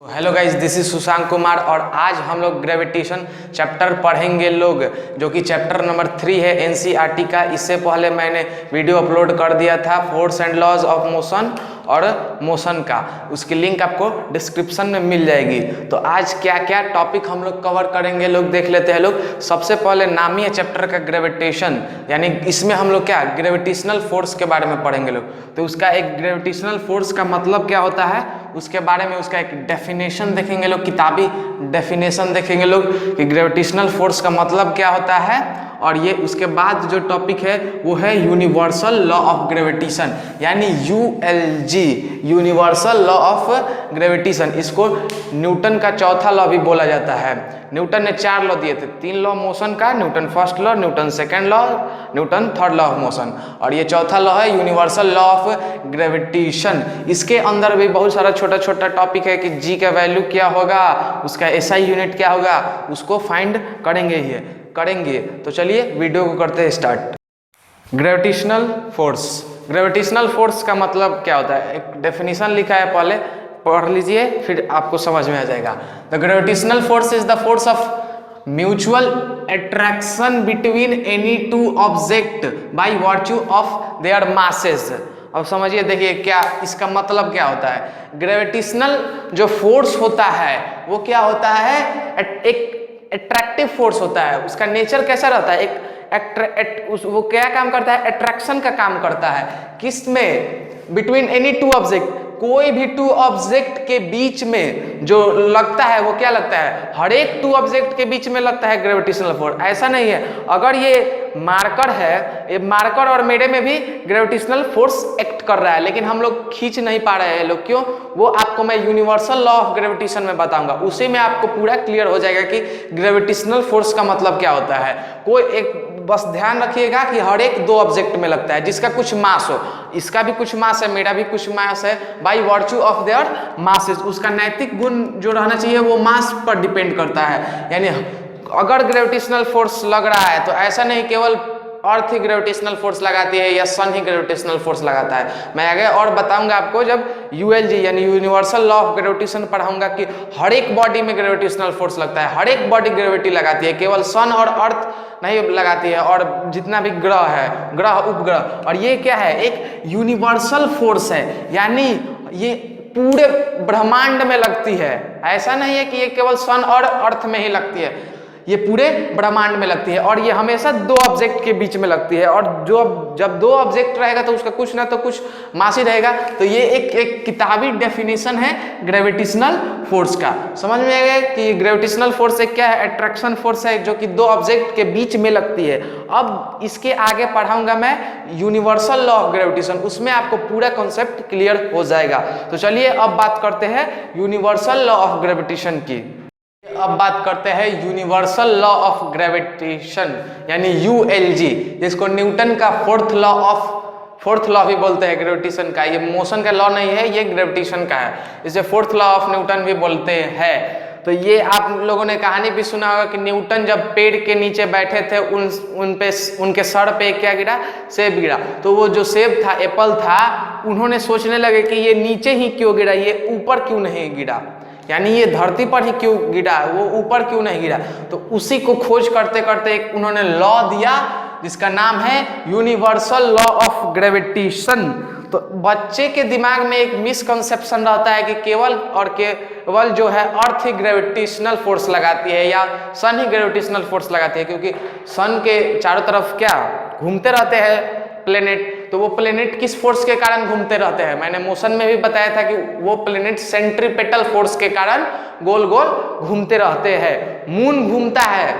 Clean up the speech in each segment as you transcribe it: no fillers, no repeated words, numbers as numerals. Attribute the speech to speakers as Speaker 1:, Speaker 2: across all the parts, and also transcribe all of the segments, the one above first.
Speaker 1: Hello guys, this is Sushant Kumar और आज हम लोग ग्रेविटेशन चैप्टर पढ़ेंगे लोग, जो कि चैप्टर नंबर 3 है एनसीईआरटी का। इससे पहले मैंने वीडियो अपलोड कर दिया था force and laws of motion और मोशन का, उसकी लिंक आपको डिस्क्रिप्शन में मिल जाएगी। तो आज क्या क्या टॉपिक हम लोग कवर करेंगे लोग देख लेते हैं लोग। सबसे पहले नाम ही है चैप्टर का ग्रेविटेशन, यानी इसमें हम लोग क्या ग्रेविटेशनल फोर्स के बारे में पढ़ेंगे लोग। तो उसका एक ग्रेविटेशनल फोर्स का मतलब क्या होता है उसके बारे में उसका एक डेफिनेशन देखेंगे लोग, किताबी डेफिनेशन देखेंगे लोग कि ग्रेविटेशनल फोर्स का मतलब क्या होता है। और ये उसके बाद जो टॉपिक है वो है यूनिवर्सल लॉ ऑफ ग्रेविटेशन, यानी यूएलजी, यूनिवर्सल लॉ ऑफ ग्रेविटेशन। इसको न्यूटन का चौथा लॉ भी बोला जाता है। न्यूटन ने 4 लॉ दिए थे, 3 लॉ मोशन का, Newton first law, Newton second law, Newton third law of motion, और ये चौथा लॉ है यूनिवर्सल लॉ ऑफ ग्रेविटेशन। इसके अंदर भी बहुत सारा छोटा छोटा टॉपिक है कि जी का वैल्यू क्या होगा, उसका एसआई यूनिट क्या होगा, उसको फाइंड करेंगे। तो चलिए वीडियो को करते हैं start. Gravitational force, gravitational force का मतलब क्या होता है, एक डेफिनेशन लिखा है, पहले पढ़ लीजिए फिर आपको समझ में आ जाएगा। The gravitational force is the force of mutual attraction between any two object by virtue of their masses. अब समझिए, देखिए क्या इसका मतलब क्या होता है। ग्रेविटेशनल जो फोर्स होता है वो क्या होता है, एक अट्रैक्टिव फोर्स होता है। उसका नेचर कैसा रहता है, वो क्या काम करता है, अट्रैक्शन का काम करता है। किस में, बिटवीन एनी टू ऑब्जेक्ट, कोई भी 2 ऑब्जेक्ट के बीच में जो लगता है वो क्या लगता है, हर एक 2 ऑब्जेक्ट के बीच में लगता है ग्रेविटेशनल फोर्स। ऐसा नहीं है, अगर ये मार्कर है, ये मार्कर और मेरे में भी ग्रेविटेशनल फोर्स एक्ट कर रहा है, लेकिन हम लोग खींच नहीं पा रहे हैं लोग। क्यों? वो आपको मैं यूनिवर्सल लॉ ऑफ ग्रेविटेशन में बताऊंगा, उसी में आपको पूरा क्लियर हो जाएगा कि ग्रेविटेशनल फोर्स का मतलब क्या होता है। कोई एक बस ध्यान रखिएगा कि हर एक 2 ऑब्जेक्ट में लगता है जिसका कुछ मास हो, इसका भी कुछ मास है, मेरा भी कुछ मास है, by virtue of their masses. उसका नैतिक गुण जो रहना चाहिए वो मास पर डिपेंड करता है। यानी अगर ग्रेविटेशनल फोर्स लग रहा है तो ऐसा नहीं केवल अर्थ ही ग्रेविटेशनल फोर्स लगाती है या सन ही ग्रेविटेशनल फोर्स लगाता है। मैं आगे और बताऊंगा आपको जब यूएलजी यानी यूनिवर्सल लॉ ऑफ ग्रेविटेशन पढ़ाऊंगा कि हर एक बॉडी में ग्रेविटेशनल फोर्स लगता है, हर एक बॉडी ग्रेविटी लगाती है, केवल सन और अर्थ नहीं लगाती है, और जितना भी ग्रह है, ग्रह उपग्रह। और ये क्या है, एक यूनिवर्सल फोर्स है, यानी ये पूरे ब्रह्मांड में लगती है। ऐसा नहीं है कि ये केवल सन और अर्थ में ही लगती है, ये पूरे ब्रह्मांड में लगती है। और ये हमेशा 2 ऑब्जेक्ट के बीच में लगती है, और जब 2 ऑब्जेक्ट रहेगा तो उसका कुछ ना तो कुछ मास ही रहेगा। तो ये एक किताबी डेफिनेशन है ग्रेविटेशनल फोर्स का। समझ में आ गया कि ग्रेविटेशनल फोर्स एक क्या है, अट्रैक्शन फोर्स है जो कि 2 ऑब्जेक्ट के बीच में लगती है। अब इसके आगे पढ़ाऊंगा मैं यूनिवर्सल लॉ ऑफ ग्रेविटेशन, उसमें आपको पूरा कॉन्सेप्ट क्लियर हो जाएगा। तो चलिए अब बात करते हैं यूनिवर्सल लॉ ऑफ ग्रेविटेशन की। अब बात करते हैं यूनिवर्सल लॉ ऑफ ग्रेविटेशन यानी यूएलजी, जिसको न्यूटन का फोर्थ लॉ भी बोलते हैं ग्रेविटेशन का। ये मोशन का लॉ नहीं है, ये ग्रेविटेशन का है, इसे फोर्थ लॉ ऑफ न्यूटन भी बोलते हैं। तो ये आप लोगों ने कहानी भी सुना होगा कि न्यूटन जब पेड़ के नीचे बैठे थे, उनके सर पे क्या गिरा, सेब गिरा। तो वो जो सेब था, एप्पल था, उन्होंने सोचने लगे कि ये नीचे ही क्यों गिरा, ये ऊपर क्यों नहीं गिरा, यानी ये धरती पर ही क्यों गिरा, वो ऊपर क्यों नहीं गिरा। तो उसी को खोज करते करते एक उन्होंने लॉ दिया जिसका नाम है यूनिवर्सल लॉ ऑफ ग्रेविटेशन। तो बच्चे के दिमाग में एक मिसकंसेप्शन रहता है कि केवल जो है अर्थ ही ग्रेविटेशनल फोर्स लगाती है या सन ही ग्रेविटेशनल फोर्स लगाती है, क्योंकि सन के चारों तरफ क्या घूमते रहते हैं प्लेनेट। तो वो प्लेनेट किस फोर्स के कारण घूमते रहते हैं, मैंने मोशन में भी बताया था कि वो प्लेनेट सेंट्रीपेटल फोर्स के कारण गोल गोल घूमते रहते हैं। मून घूमता है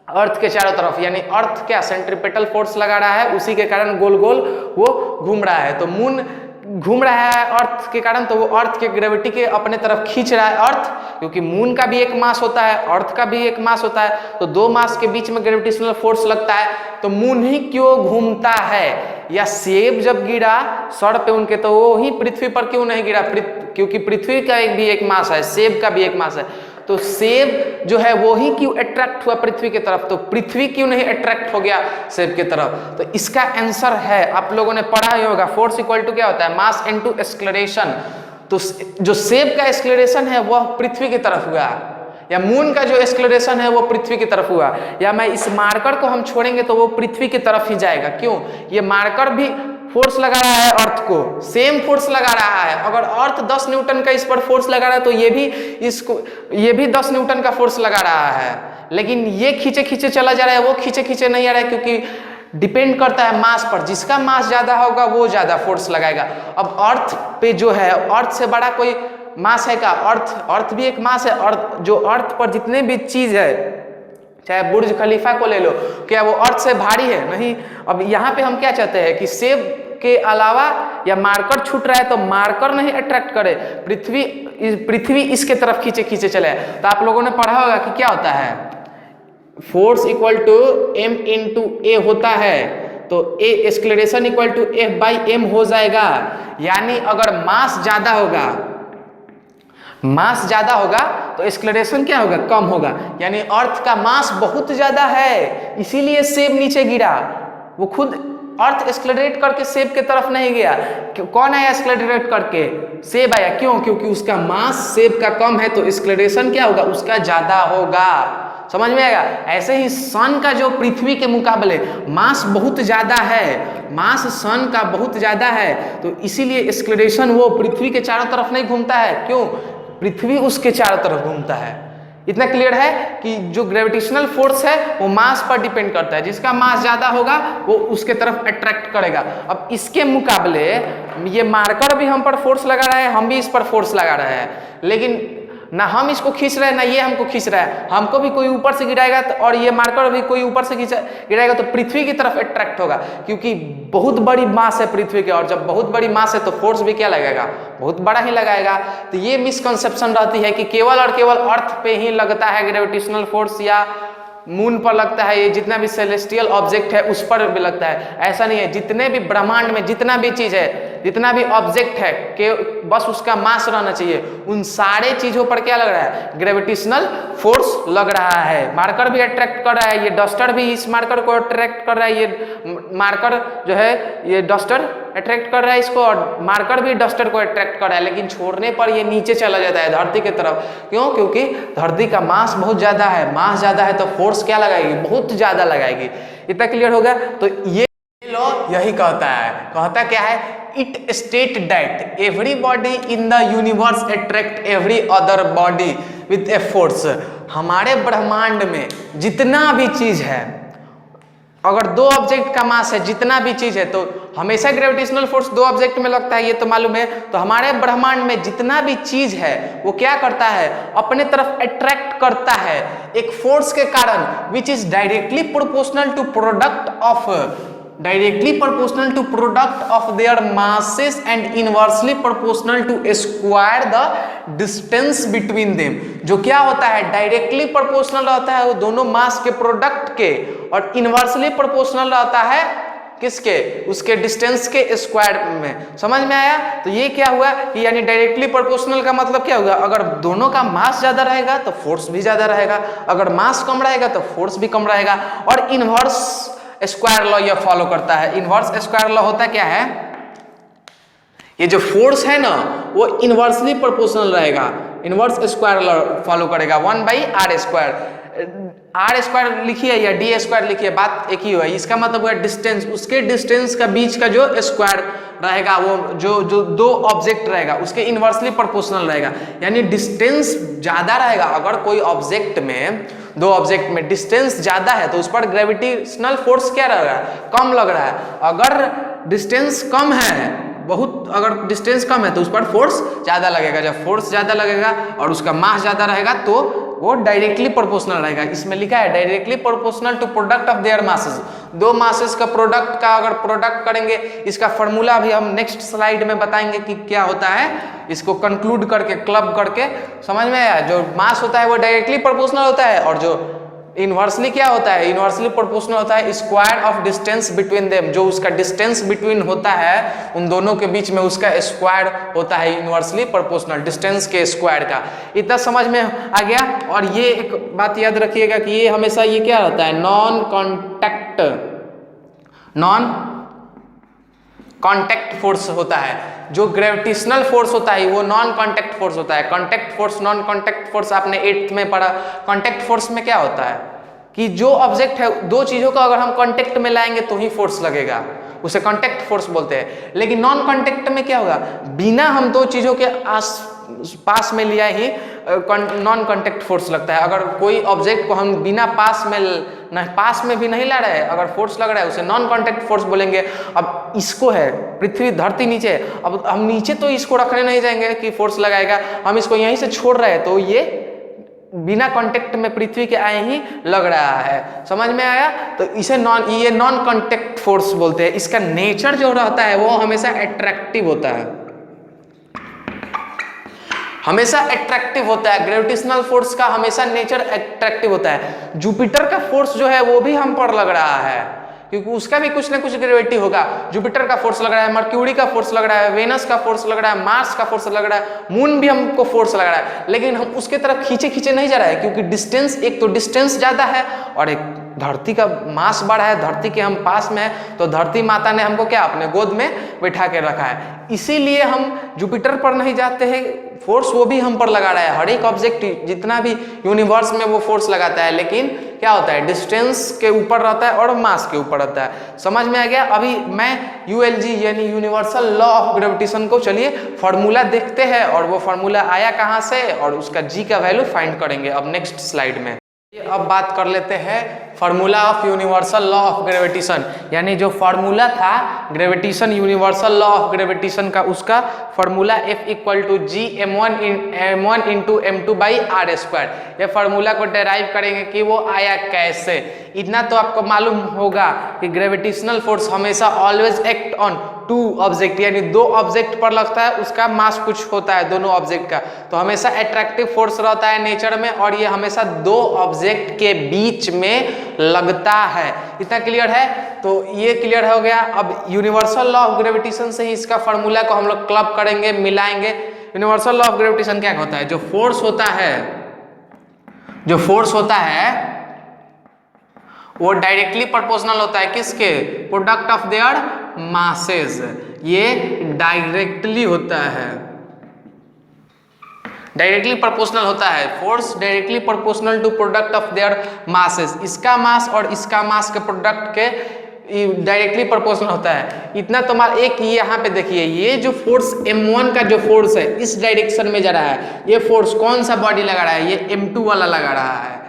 Speaker 1: अर्थ के चारों तरफ, यानी अर्थ क्या सेंट्रीपेटल फोर्स लगा रहा है, उसी के कारण गोल गोल वो घूम रहा है। तो मून घूम रहा है अर्थ के कारण, तो वो अर्थ के ग्रेविटी के अपने तरफ खींच रहा है अर्थ, क्योंकि मून का भी एक मास होता है, अर्थ का भी एक मास होता है। तो 2 मास के बीच में ग्रेविटेशनल फोर्स लगता है। तो मून ही क्यों घूमता है, या सेब जब गिरा सर पे उनके, तो वो ही पृथ्वी पर क्यों नहीं गिरा, क्योंकि पृथ्वी का भी एक मास है, सेब का भी एक मास है। तो सेब जो है वो ही क्यों अट्रैक्ट हुआ पृथ्वी की तरफ, तो पृथ्वी क्यों नहीं अट्रैक्ट हो गया सेब की तरफ। तो इसका आंसर है, आप लोगों ने पढ़ा ही होगा, फोर्स इक्वल टू क्या होता है, मास इनटू एक्सेलरेशन। तो जो सेब का एक्सेलरेशन है वह पृथ्वी की तरफ हुआ, या मून का जो एक्सेलरेशन है वो पृथ्वी की तरफ हुआ, या मैं इस मार्कर को हम छोड़ेंगे तो वो पृथ्वी की तरफ ही जाएगा। क्यों? ये मार्कर भी फोर्स लगा रहा है अर्थ को, सेम फोर्स लगा रहा है। अगर अर्थ 10 न्यूटन का इस पर फोर्स लगा रहा है तो ये भी 10 न्यूटन का फोर्स लगा रहा है, लेकिन ये खींचे खींचे चला जा रहा है, वो खींचे खींचे नहीं आ रहा है, क्योंकि डिपेंड करता है मास पर। जिसका मास ज्यादा होगा वो ज्यादा फोर्स लगाएगा। अब अर्थ पे जो है, अर्थ से बड़ा कोई मास है का? अर्थ भी एक मास है। अर्थ जो अर्थ पर जितने भी चीज है, चाहे बुर्ज खलीफा को ले लो, क्या वो अर्थ से भारी है? नहीं। अब यहाँ पे हम क्या चाहते हैं कि सेब के अलावा या मार्कर छूट रहा है तो मार्कर नहीं अट्रैक्ट करे, पृथ्वी इसके तरफ खींचे खींचे चले। तो आप लोगों ने पढ़ा होगा कि क्या होता है, force equal to m into a होता है, तो a acceleration equal to F by m हो जाएगा। यानी अगर मास ज्यादा होगा तो एक्सेलरेशन क्या होगा? कम होगा। यानी अर्थ का मास बहुत ज्यादा है, इसीलिए सेब नीचे गिरा। वो खुद अर्थ एक्सेलरेट करके सेब के तरफ नहीं गया। कौन आया एक्सेलरेट करके? सेब आया। क्यों? क्योंकि उसका मास सेब का कम है, तो एक्सेलरेशन क्या होगा? उसका ज्यादा होगा। समझ में आएगा? ऐसे ही सन का जो पृथ्वी के मुकाबले मास बहुत ज्यादा है, मास सन का बहुत ज्यादा है, तो इसीलिए एक्सेलरेशन वो पृथ्वी के चारों तरफ नहीं घूमता है। क्यों? पृथ्वी उसके चारों तरफ घूमता है। इतना क्लियर है कि जो ग्रेविटेशनल फोर्स है वो मास पर डिपेंड करता है। जिसका मास ज्यादा होगा वो उसके तरफ अट्रैक्ट करेगा। अब इसके मुकाबले ये मार्कर भी हम पर फोर्स लगा रहा है, हम भी इस पर फोर्स लगा रहे हैं, लेकिन ना हम इसको खींच रहे हैं ना ये हमको खींच रहा है। हमको भी कोई ऊपर से गिराएगा और ये मार्कर भी कोई ऊपर से गिराएगा तो पृथ्वी की तरफ अट्रैक्ट होगा, क्योंकि बहुत बड़ी मास है पृथ्वी की। और जब बहुत बड़ी मास है तो फोर्स भी क्या लगेगा? बहुत बड़ा ही लगाएगा। तो ये मिसकंसेप्शन रहती है कि केवल और केवल अर्थ पे ही लगता है ग्रेविटेशनल फोर्स, या मून पर लगता है, ये जितना भी सेलेस्टियल ऑब्जेक्ट है उस पर भी लगता है। ऐसा नहीं है। जितने भी ब्रह्मांड में जितना भी चीज है, जितना भी ऑब्जेक्ट है, कि बस उसका मास रहना चाहिए, उन सारे चीजों पर क्या लग रहा है? ग्रेविटेशनल फोर्स लग रहा है। मार्कर भी अट्रैक्ट कर रहा है, ये डस्टर भी इस मार्कर को अट्रैक्ट कर रहा है, ये मार्कर जो है ये डस्टर अट्रैक्ट कर रहा है इसको, और मार्कर भी डस्टर को अट्रैक्ट कर रहा है, लेकिन छोड़ने पर ये नीचे चला जाता है धरती की तरफ। क्यों? क्योंकि धरती का मास बहुत ज्यादा है। मास ज्यादा है तो फोर्स क्या लगाएगी? बहुत ज्यादा लगाएगी। इतना क्लियर हो गया? तो ये लॉ यही कहता क्या है? It state that every body in the universe attract every other body with a force. हमारे ब्रह्मांड में जितना भी चीज है, अगर दो ऑब्जेक्ट का मास है, जितना भी चीज है, तो हमेशा ग्रेविटेशनल फोर्स दो ऑब्जेक्ट में लगता है, ये तो मालूम है। तो हमारे ब्रह्मांड में जितना भी चीज है वो क्या करता है? अपने तरफ अट्रैक्ट करता है एक फोर्स के कारण, which is directly proportional to product of their masses and inversely proportional to square the distance between them। जो क्या होता है? डायरेक्टली प्रोपोर्शनल रहता है वो दोनों मास के प्रोडक्ट के, और इनवर्सली प्रोपोर्शनल रहता है किसके? उसके डिस्टेंस के स्क्वायर में। समझ में आया? तो ये क्या हुआ कि यानी डायरेक्टली प्रोपोर्शनल का मतलब क्या होगा? अगर दोनों का मास ज्यादा रहेगा तो फोर्स भी ज्यादा रहेगा, अगर मास कम रहेगा तो फोर्स भी कम रहेगा। और इनवर्स स्क्वायर लॉ यह फॉलो करता है। इनवर्स स्क्वायर लॉ होता क्या है? ये जो फोर्स है ना वो इनवर्सली प्रोपोर्शनल रहेगा, इनवर्स स्क्वायर लॉ फॉलो करेगा, 1/r²। आर स्क्वायर लिखिए या डी स्क्वायर लिखिए, बात एक ही है। इसका मतलब हुआ डिस्टेंस, उसके डिस्टेंस का बीच का जो स्क्वायर रहेगा, वो जो दो ऑब्जेक्ट रहेगा उसके इनवर्सली प्रोपोर्शनल रहेगा। यानी डिस्टेंस ज्यादा रहेगा। अगर कोई ऑब्जेक्ट में, दो ऑब्जेक्ट में डिस्टेंस ज्यादा है तो उस पर ग्रेविटेशनल फोर्स क्या रहेगा? कम लग रहा है। अगर डिस्टेंस कम है, बहुत अगर डिस्टेंस कम है तो उस पर फोर्स ज्यादा लगेगा। जब फोर्स ज्यादा लगेगा और उसका मास ज्यादा रहेगा तो वो डायरेक्टली प्रोपोर्शनल रहेगा। इसमें लिखा है directly proportional to product of their masses. दो मासेस का प्रोडक्ट का अगर प्रोडक्ट करेंगे, इसका फॉर्मूला भी हम नेक्स्ट स्लाइड में बताएंगे कि क्या होता है। इसको कंक्लूड करके, क्लब करके, समझ में आया? जो मास होता है वो डायरेक्टली प्रोपोर्शनल होता है, और जो इनवर्सली क्या होता है? इनवर्सली प्रोपोर्शनल होता है square of distance between them. जो उसका डिस्टेंस बिटवीन होता है उन दोनों के बीच में, उसका स्क्वायर होता है इनवर्सली प्रोपोर्शनल, डिस्टेंस के स्क्वायर का। इतना समझ में आ गया? और ये एक बात याद रखिएगा कि ये हमेशा ये क्या होता है? नॉन कॉन्टैक्ट फोर्स होता है। जो ग्रेविटेशनल फोर्स होता है वो नॉन कॉन्टैक्ट फोर्स होता है। Contact force, non contact force आपने 8th में पढ़ा। कॉन्टैक्ट फोर्स में क्या होता है कि जो ऑब्जेक्ट है, दो चीजों को अगर हम कॉन्टैक्ट में लाएंगे तो ही फोर्स लगेगा, उसे कॉन्टैक्ट फोर्स बोलते हैं। लेकिन नॉन कॉन्टैक्ट में क्या होगा, बिना हम दो चीजों के पास में लिया ही नॉन कॉन्टैक्ट फोर्स लगता है। अगर कोई ऑब्जेक्ट को हम बिना पास में भी नहीं ला रहे हैं, अगर फोर्स लग रहा है उसे नॉन कॉन्टैक्ट फोर्स बोलेंगे। अब इसको है पृथ्वी, धरती नीचे, अब हम नीचे तो इसको रखने नहीं जाएंगे कि फोर्स लगाएगा, हम इसको यहीं से छोड़ रहे हैं तो ये बिना कांटेक्ट में पृथ्वी के आए ही लग रहा है। समझ में आया? तो इसे ये नॉन कांटेक्ट फोर्स बोलते हैं। इसका नेचर जो रहता है वो हमेशा अट्रैक्टिव होता है, हमेशा अट्रैक्टिव होता है। ग्रेविटेशनल फोर्स का हमेशा नेचर अट्रैक्टिव होता है। जुपिटर का फोर्स जो है वो भी हम पर लग रहा है क्योंकि उसका भी कुछ ना कुछ ग्रेविटी होगा। जुपिटर का फोर्स लग रहा है, मर्क्यूरी का फोर्स लग रहा है, वेनस का फोर्स लग रहा है, मार्स का फोर्स लग रहा है, मून भी हमको फोर्स लग रहा है। लेकिन हम उसके तरफ खींचे नहीं जा रहा है क्योंकि डिस्टेंस, एक तो डिस्टेंस ज्यादा है और एक धरती का मास बड़ा है, धरती के हम पास में है, तो धरती माता ने हमको क्या अपने गोद में बैठा के रखा है। इसीलिए हम जुपिटर पर नहीं जाते हैं, फोर्स वो भी हम पर लगा रहा है। हर एक ऑब्जेक्ट जितना भी यूनिवर्स में वो फोर्स लगाता है, लेकिन क्या होता है, डिस्टेंस के ऊपर रहता है और मास के ऊपर रहता है। समझ में आ गया? अभी मैं ULG यानी यूनिवर्सल लॉ ऑफ ग्रेविटेशन को चलिए फॉर्मूला देखते हैं और वो फॉर्मूला आया कहाँ से और उसका G का वैल्यू फाइंड करेंगे अब नेक्स्ट स्लाइड में। अब बात कर लेते हैं formula of universal law of gravitation, यानी जो फार्मूला था gravitation, universal law of gravitation का, उसका formula F = G m1 × m2/r²। ये फार्मूला को डेराइव करेंगे कि वो आया कैसे। इतना तो आपको मालूम होगा कि ग्रेविटेशनल फोर्स हमेशा always act on two object, यानी दो ऑब्जेक्ट पर लगता है, उसका मास कुछ होता है दोनों ऑब्जेक्ट का, तो हमेशा अट्रैक्टिव फोर्स रहता है नेचर में और ये हमेशा दो ऑब्जेक्ट के बीच में लगता है। इतना क्लियर है? तो ये क्लियर हो गया। अब यूनिवर्सल लॉ ऑफ ग्रेविटेशन से ही इसका फार्मूला को हम लोग क्लब करेंगे, मिलाएंगे। यूनिवर्सल लॉ ऑफ ग्रेविटेशन क्या होता है, जो फोर्स होता है वो डायरेक्टली प्रोपोर्शनल होता है किसके, प्रोडक्ट ऑफ देयर मासेस। ये डायरेक्टली होता है, डायरेक्टली प्रोपोर्शनल होता है force, directly proportional to product of their masses. इसका मास और इसका मास के प्रोडक्ट के डायरेक्टली प्रोपोर्शनल होता है। इतना तो एक यहाँ पे देखिए, ये जो फोर्स m1 का जो फोर्स है इस डायरेक्शन में जा रहा है, ये फोर्स कौन सा बॉडी लगा रहा है, ये m2 वाला लगा रहा है।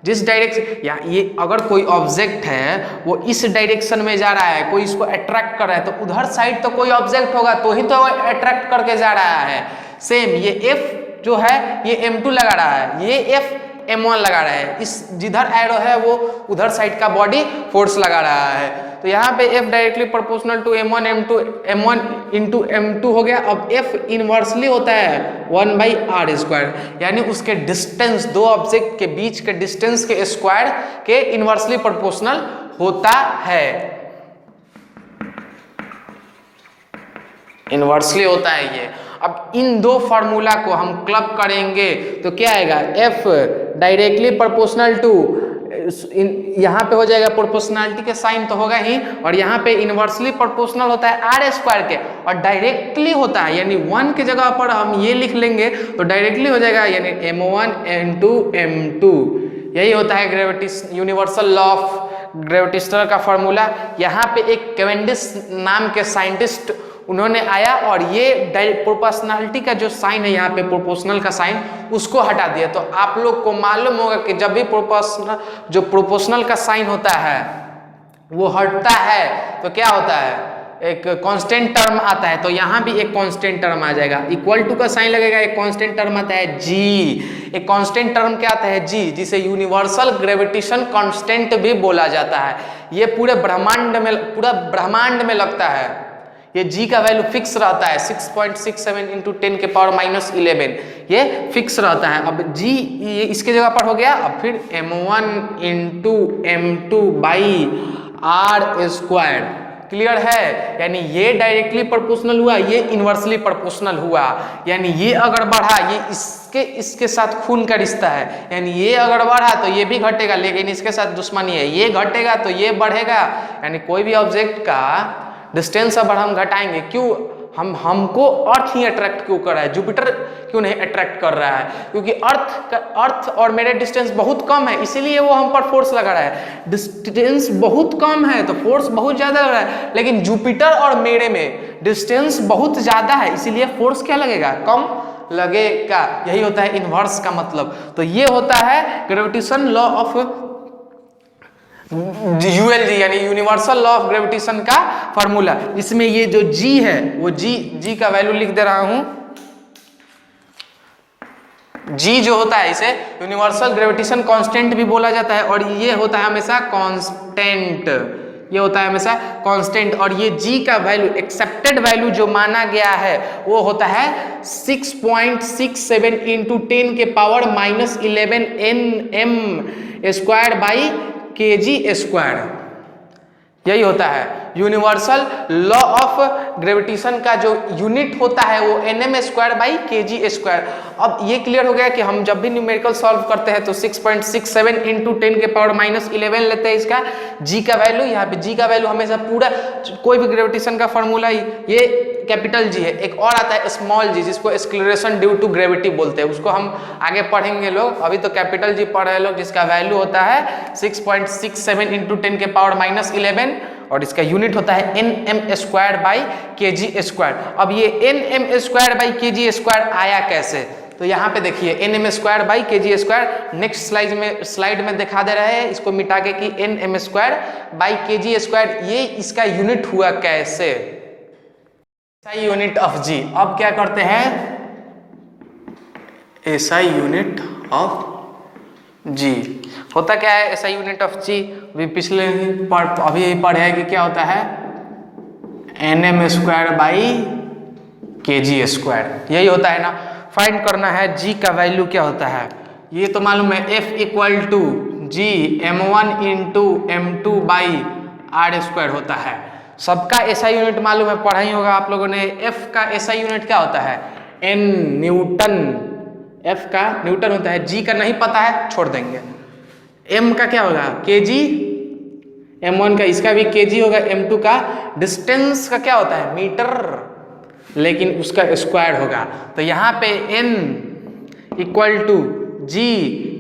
Speaker 1: जिस डायरेक्शन, या ये अगर कोई ऑब्जेक्ट है वो इस डायरेक्शन में जा रहा है, कोई इसको अट्रैक्ट कर रहा है, तो उधर साइड तो कोई ऑब्जेक्ट होगा तो ही तो अट्रैक्ट करके जा रहा है। सेम ये F जो है ये m2 लगा रहा है, ये F m1 लगा रहा है, इस जिधर एरो है वो उधर साइड का बॉडी फोर्स लगा रहा है। तो यहाँ पे F directly proportional to m1 × m2 हो गया। अब F इनवर्सली होता है 1/r², यानी उसके डिस्टेंस, दो ऑब्जेक्ट के बीच के डिस्टेंस के स्क्वायर के इनवर्सली प्रोपोर्शनल होता है, इनवर्सली होता है ये। अब इन दो फार्मूला को हम क्लब करेंगे तो क्या आएगा, F डायरेक्टली प्रोपोर्शनल टू, यहाँ पे हो जाएगा प्रोपोर्शनलिटी के साइन तो होगा ही, और यहाँ पे इनवर्सली प्रोपोर्शनल होता है r² के, और डायरेक्टली होता है यानी 1 के जगह पर हम ये लिख लेंगे तो डायरेक्टली हो जाएगा यानी m1 × m2। यही होता है यूनिवर्सल लॉ ऑफ ग्रेविटेशन का फार्मूला। यहाँ पे एक कैवेंडिश नाम के साइंटिस्ट उन्होंने आया और ये प्रोपोर्शनलिटी का जो साइन है यहाँ पे, प्रोपोर्शनल का साइन, उसको हटा दिया। तो आप लोग को मालूम होगा कि जब भी प्रोपोर्शनल का साइन होता है वो हटता है तो क्या होता है, एक कांस्टेंट टर्म आता है। तो यहाँ भी एक कांस्टेंट टर्म आ जाएगा, इक्वल टू का साइन लगेगा, एक कांस्टेंट टर्म आता है G। एक कांस्टेंट टर्म क्या आता है, G, जिसे यूनिवर्सल ग्रेविटेशन कांस्टेंट भी बोला जाता है। ये पूरे ब्रह्मांड में लगता है। ये G का वैल्यू फिक्स रहता है 6.67 × 10⁻11, ये फिक्स रहता है। अब G ये इसके जगह पर हो गया। अब फिर m1 × m2/r²। क्लियर है? यानी ये डायरेक्टली प्रोपोर्शनल हुआ, ये इनवर्सली प्रोपोर्शनल हुआ। यानी ये अगर बढ़ा, ये इसके साथ खून का रिश्ता है, यानी ये अगर बढ़ा तो ये भी घटेगा, लेकिन इसके साथ दुश्मनी है, ये घटेगा तो ये बढ़ेगा। यानी कोई भी ऑब्जेक्ट का डिस्टेंस अगर हम घटाएंगे, क्यों हमको अर्थ ही अट्रैक्ट क्यों कर रहा है, जुपिटर क्यों नहीं अट्रैक्ट कर रहा है? क्योंकि अर्थ और मेरे डिस्टेंस बहुत कम है, इसीलिए वो हम पर फोर्स लगा रहा है। डिस्टेंस बहुत कम है तो फोर्स बहुत ज्यादा लग रहा है, लेकिन जुपिटर और मेरे में डिस्टेंस बहुत ज्यादा है, इसीलिए फोर्स क्या लगेगा, कम लगेगा। यही होता है इनवर्स का मतलब। तो ये होता है ग्रेविटेशन लॉ ऑफ यूएलजी यानी यूनिवर्सल लॉ ऑफ ग्रेविटेशन का फॉर्मूला। इसमें ये जो जी है वो जी का वैल्यू लिख दे रहा हूं। जी जो होता है इसे यूनिवर्सल ग्रेविटेशन कांस्टेंट भी बोला जाता है, और ये होता है हमेशा कांस्टेंट, ये होता है हमेशा कांस्टेंट। और ये जी का वैल्यू, एक्सेप्टेड वैल्यू जो माना गया है वो होता है 6.67 इंटू 10 के power -11 nm square by kg square. यही होता है यूनिवर्सल लॉ ऑफ ग्रेविटेशन का जो यूनिट होता है वो nm square by kg square. अब ये क्लियर हो गया कि हम जब भी न्यूमेरिकल सॉल्व करते हैं तो 6.67 इंटू 10 के पावर -11 लेते हैं इसका g का वैल्यू। यहाँ पे g का वैल्यू हमेशा पूरा कोई भी ग्रेविटेशन का फॉर्मूला ही ये कैपिटल जी है। एक और आता है स्मॉल जी जिसको एक्सेलरेशन ड्यू टू ग्रेविटी बोलते हैं, उसको हम आगे पढ़ेंगे लोग, अभी तो कैपिटल जी पढ़ रहे लोग, जिसका वैल्यू होता है 6.67 इंटू 10 के पावर -11 और इसका यूनिट होता है nm square by kg square. अब ये nm square by kg square आया कैसे, तो यहाँ पे देखिए nm square by kg square next slide में दिखा दे रहे हैं, इसको मिटा के कि nm square by kg square ये इसका यूनिट हुआ कैसे, SI यूनिट ऑफ जी। अब क्या करते हैं, SI यूनिट ऑफ जी होता क्या है, SI यूनिट ऑफ जी अभी पिछले अभी पढ़े कि क्या होता है nm square by kg square, यही होता है ना। फाइंड करना है g का वैल्यू क्या होता है, ये तो मालूम है F equal to G m1 into m2 by r square होता है। सबका SI यूनिट मालूम है, पढ़ा ही होगा आप लोगों ने। F का SI यूनिट क्या होता है, n न्यूटन, F का न्यूटन होता है। g का नहीं पता है, छोड़ देंगे। m का क्या होगा kg, m1 का इसका भी kg होगा, m2 का डिस्टेंस का क्या होता है मीटर, लेकिन उसका स्क्वायर होगा। तो यहाँ पे n इक्वल टू g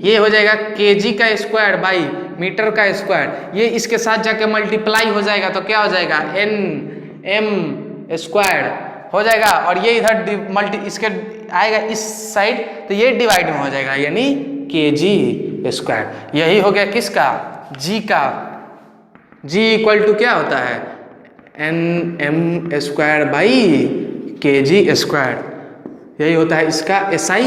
Speaker 1: ये हो जाएगा kg का स्क्वायर बाई मीटर का स्क्वायर, ये इसके साथ जाके मल्टीप्लाई हो जाएगा तो क्या हो जाएगा nm स्क्वायर हो जाएगा, और ये इधर इसके आएगा इस साइड तो ये डिवाइड में हो जाएगा यानी kg स्क्वायर। यही हो गया किसका, g का। g इक्वल टू क्या होता है nm square by kg square, यही होता है इसका SI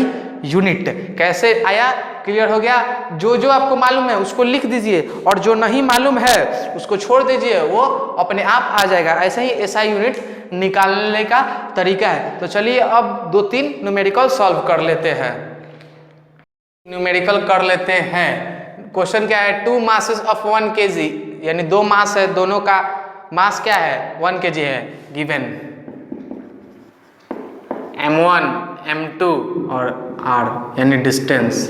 Speaker 1: यूनिट। कैसे आया, क्लियर हो गया। जो आपको मालूम है उसको लिख दीजिए और जो नहीं मालूम है उसको छोड़ दीजिए, वो अपने आप आ जाएगा। ऐसा ही SI यूनिट निकालने का तरीका है। तो चलिए अब 2-3 न्यूमेरिकल सॉल्व कर लेते हैं। न्यूमेरिकल कर लेते हैं। क्वेश्चन क्या है, 2 मासेस ऑफ 1 kg यानी 2 मास है, दोनों का मास क्या है 1 kg है गिवन, m1 m2 और r यानी डिस्टेंस।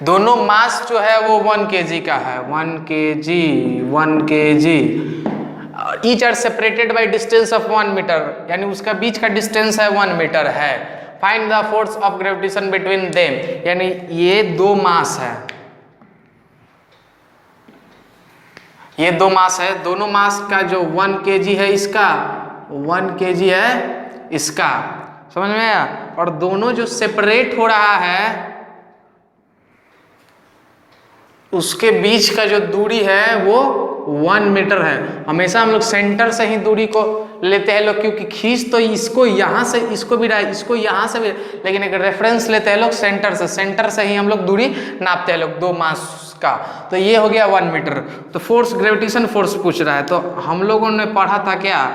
Speaker 1: दोनों मास जो है वो 1 kg का है, 1 kg each are separated by distance of 1 metre यानी उसका बीच का डिस्टेंस है 1 मीटर है। Find the force of gravitation between them यानी ये 2 मास है, ये 2 मास है, दोनों मास का जो 1 kg है इसका 1 kg है इसका, समझ में आया। और दोनों जो सेपरेट हो रहा है उसके बीच का जो दूरी है वो 1 मीटर है। हमेशा हम लोग सेंटर से ही दूरी को लेते हैं लोग, क्योंकि खींच तो इसको यहाँ से इसको भी रहा है, इसको यहाँ से भी, लेकिन एक रेफरेंस लेते हैं लोग सेंटर से ही हम लोग दूरी नापते हैं लोग 2 मास का। तो ये हो गया 1 मीटर। तो फोर्स, ग्रेविटेशन फोर्स पूछ रहा है, तो हम लोगों ने पढ़ा था क्या,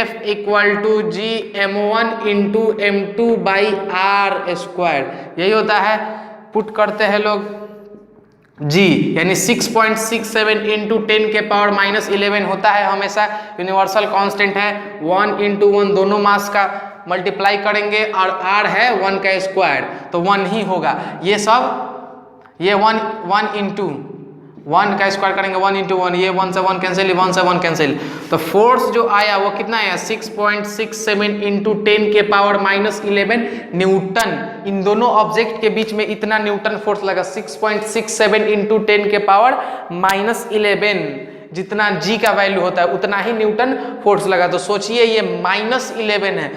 Speaker 1: F equal to G m1 into m2 by r square, यही होता है। पुट करते हैं लोग g यानी 6.67 इंटू 10 के पावर -11 होता है, हमेशा यूनिवर्सल कांस्टेंट है। 1 इंटू 1 दोनों मास का मल्टीप्लाई करेंगे और r है 1 का स्क्वायर तो 1 ही होगा। ये सब ये 1 इंटू 1 का स्क्वायर करेंगे 1 इंटू 1, ये 1 से 1 कैंसिल, 1 से 1 कैंसिल, तो फोर्स जो आया वो कितना आया 6.67 इंटू 10 के पावर -11 न्यूटन। इन दोनों ऑब्जेक्ट के बीच में इतना न्यूटन फोर्स लगा, 6.67 इंटू 10 के पावर -11, जितना जी का वैल्यू होता है उतना ही न्यूटन फोर्स लगा। तो सोचिए ये -11 है,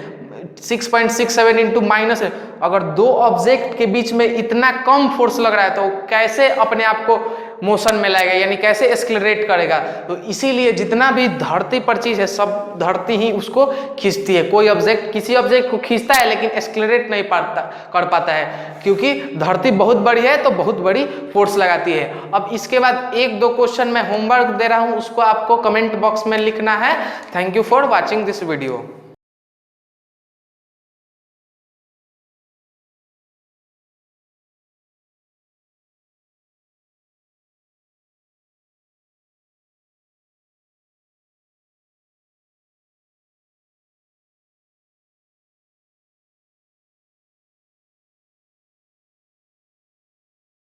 Speaker 1: 6.67 इंटू माइनस, अगर दो ऑब्जेक्ट के बीच में इतना कम फोर्स लग रहा है तो कैसे अपने आप को मोशन में लाएगा, यानी कैसे एक्सेलरेट करेगा। तो इसीलिए जितना भी धरती पर चीज है सब धरती ही उसको खींचती है। कोई ऑब्जेक्ट किसी ऑब्जेक्ट को खींचता है लेकिन एक्सेलरेट नहीं कर पाता है, क्योंकि धरती बहुत बड़ी है तो बहुत बड़ी फोर्स लगाती है। अब इसके बाद 1-2 क्वेश्चन मैं होमवर्क दे रहा हूं, उसको आपको कमेंट बॉक्स में लिखना है। Thank you for watching this video.